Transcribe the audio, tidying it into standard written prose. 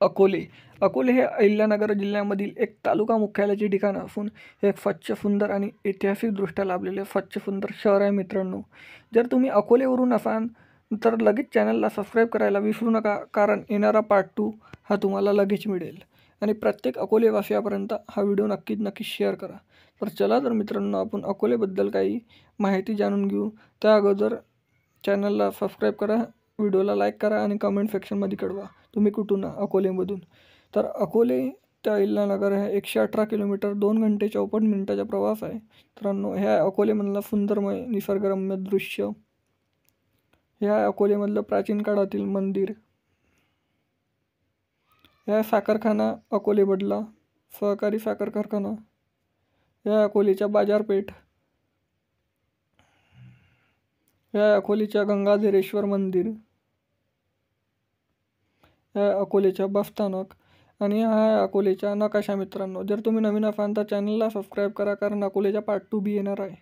अकोले. अकोले हे अहिल्यानगर जिल्ह्यामधील एक तालुका मुख्यालयाचे ठिकाण असून हे एक स्वच्छ, सुंदर आणि ऐतिहासिकदृष्ट्या लाभलेले स्वच्छ, सुंदर शहर आहे मित्रांनो. जर तुम्ही अकोलेवरून असाल तर लगेच चॅनलला सबस्क्राईब करायला विसरू नका, कारण येणारा पार्ट 2 हा तुम्हाला लगेच मिळेल. आणि प्रत्येक अकोलेवासियापर्यंत हा व्हिडिओ नक्कीच नक्कीच शेअर करा. तर चला तर मित्रांनो, आपण अकोलेबद्दल काही माहिती जाणून घेऊ. त्या अगोदर चॅनलला सबस्क्राईब करा, व्हिडिओला लाईक करा आणि कमेंट सेक्शनमध्ये कळवा तुम्ही कुठून अकोलेमधून. तर अकोले ते अहिल्यानगर आहे 118 किलोमीटर, 2 घंटे 54 मिनिटाचा प्रवास आहे मित्रांनो. ह्या अकोलेमधलं सुंदरमय निसर्गरम्य दृश्य, ह्या अकोलेमधलं प्राचीन काळातील मंदिर, ह्या साखरखाना अकोलेमधला सहकारी साखर कारखाना, ह्या अकोलेच्या बाजारपेठ, ह्या अकोलेच्या गंगाधरेश्वर मंदिर, ह्या अकोलेच्या बसस्थानक आणि हा आहे अकोलेच्या नकाशा मित्रांनो. जर तुम्ही नवीन असाल तर चॅनलला सबस्क्राईब करा, कारण अकोलेच्या पार्ट 2 बी येणार आहे.